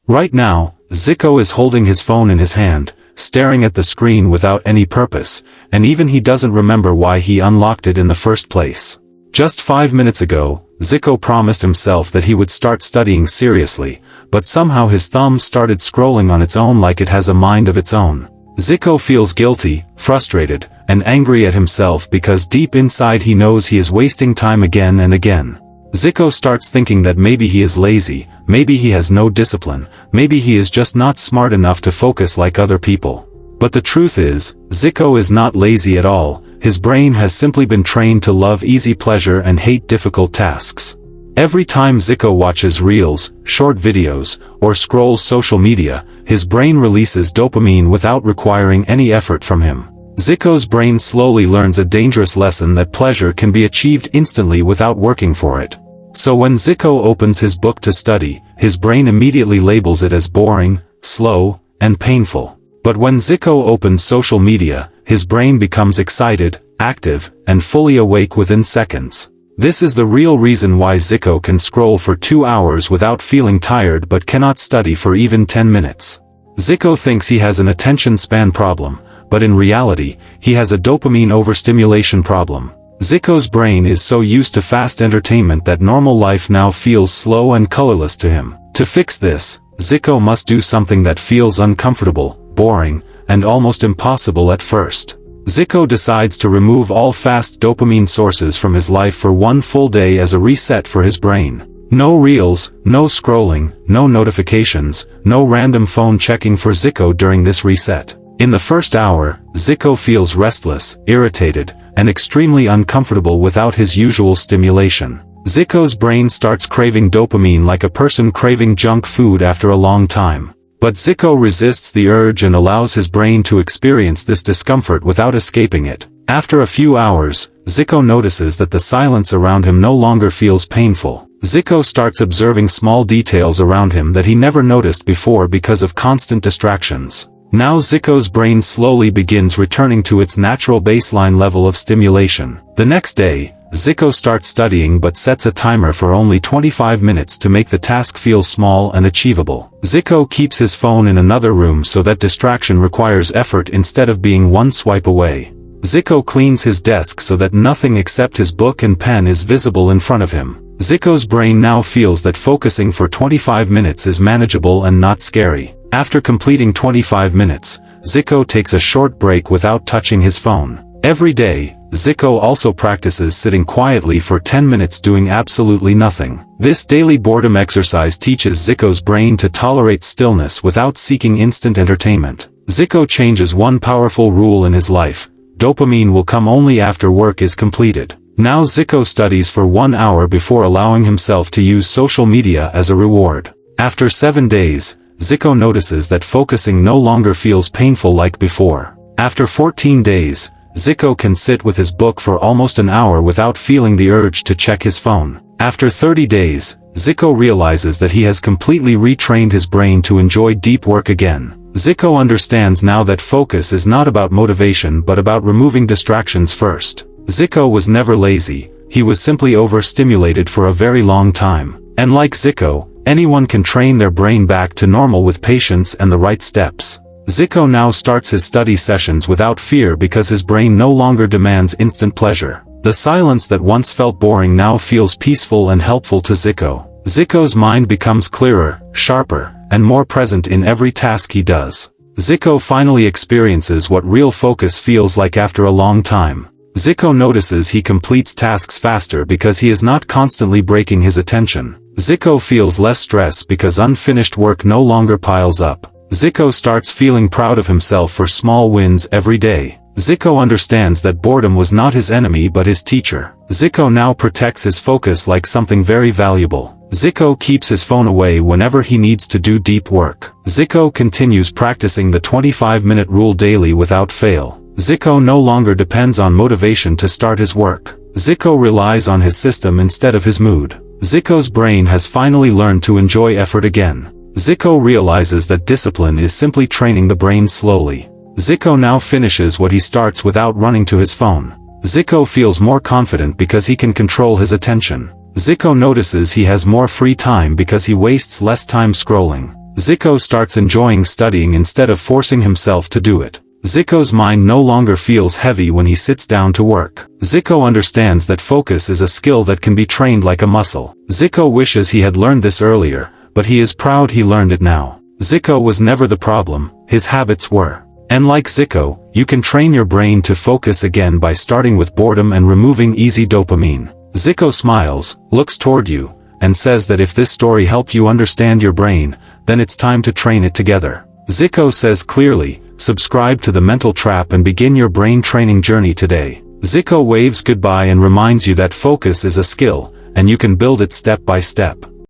Right now, Ziko is holding his phone in his hand, staring at the screen without any purpose, and even he doesn't remember why he unlocked it in the first place. Just 5 minutes ago, Ziko promised himself that he would start studying seriously, but somehow his thumb started scrolling on its own like it has a mind of its own. Ziko feels guilty, frustrated, and angry at himself because deep inside he knows he is wasting time again and again. Ziko starts thinking that maybe he is lazy, maybe he has no discipline, maybe he is just not smart enough to focus like other people. But the truth is, Ziko is not lazy at all. His brain has simply been trained to love easy pleasure and hate difficult tasks. Every time Ziko watches reels, short videos, or scrolls social media, his brain releases dopamine without requiring any effort from him. Ziko's brain slowly learns a dangerous lesson that pleasure can be achieved instantly without working for it. So when Ziko opens his book to study, his brain immediately labels it as boring, slow, and painful. But when Ziko opens social media, his brain becomes excited, active, and fully awake within seconds. This is the real reason why Ziko can scroll for 2 hours without feeling tired but cannot study for even 10 minutes. Ziko thinks he has an attention span problem, but in reality, he has a dopamine overstimulation problem. Ziko's brain is so used to fast entertainment that normal life now feels slow and colorless to him. To fix this, Ziko must do something that feels uncomfortable, boring, and almost impossible at first. Ziko decides to remove all fast dopamine sources from his life for one full day as a reset for his brain. No reels, no scrolling, no notifications, no random phone checking for Ziko during this reset. In the first hour, Ziko feels restless, irritated, and extremely uncomfortable without his usual stimulation. Ziko's brain starts craving dopamine like a person craving junk food after a long time. But Ziko resists the urge and allows his brain to experience this discomfort without escaping it. After a few hours, Ziko notices that the silence around him no longer feels painful. Ziko starts observing small details around him that he never noticed before because of constant distractions. Now Ziko's brain slowly begins returning to its natural baseline level of stimulation. The next day, Ziko starts studying but sets a timer for only 25 minutes to make the task feel small and achievable. Ziko keeps his phone in another room so that distraction requires effort instead of being one swipe away. Ziko cleans his desk so that nothing except his book and pen is visible in front of him. Ziko's brain now feels that focusing for 25 minutes is manageable and not scary. After completing 25 minutes, Ziko takes a short break without touching his phone. Every day, Ziko also practices sitting quietly for 10 minutes doing absolutely nothing. This daily boredom exercise teaches Ziko's brain to tolerate stillness without seeking instant entertainment. Ziko changes one powerful rule in his life: dopamine will come only after work is completed. Now Ziko studies for 1 hour before allowing himself to use social media as a reward. After 7 days, Ziko notices that focusing no longer feels painful like before. After 14 days, Ziko can sit with his book for almost an hour without feeling the urge to check his phone. After 30 days, Ziko realizes that he has completely retrained his brain to enjoy deep work again. Ziko understands now that focus is not about motivation but about removing distractions first. Ziko was never lazy, he was simply overstimulated for a very long time. And like Ziko, anyone can train their brain back to normal with patience and the right steps. Ziko now starts his study sessions without fear because his brain no longer demands instant pleasure. The silence that once felt boring now feels peaceful and helpful to Ziko. Ziko's mind becomes clearer, sharper, and more present in every task he does. Ziko finally experiences what real focus feels like after a long time. Ziko notices he completes tasks faster because he is not constantly breaking his attention. Ziko feels less stress because unfinished work no longer piles up. Ziko starts feeling proud of himself for small wins every day. Ziko understands that boredom was not his enemy but his teacher. Ziko now protects his focus like something very valuable. Ziko keeps his phone away whenever he needs to do deep work. Ziko continues practicing the 25-minute rule daily without fail. Ziko no longer depends on motivation to start his work. Ziko relies on his system instead of his mood. Ziko's brain has finally learned to enjoy effort again. Ziko realizes that discipline is simply training the brain slowly. Ziko now finishes what he starts without running to his phone. Ziko feels more confident because he can control his attention. Ziko notices he has more free time because he wastes less time scrolling. Ziko starts enjoying studying instead of forcing himself to do it. Ziko's mind no longer feels heavy when he sits down to work. Ziko understands that focus is a skill that can be trained like a muscle. Ziko wishes he had learned this earlier, but he is proud he learned it now. Ziko was never the problem, his habits were. And like Ziko, you can train your brain to focus again by starting with boredom and removing easy dopamine. Ziko smiles, looks toward you, and says that if this story helped you understand your brain, then it's time to train it together. Ziko says clearly, subscribe to the mental trap and begin your brain training journey today. Ziko waves goodbye and reminds you that focus is a skill, and you can build it step by step.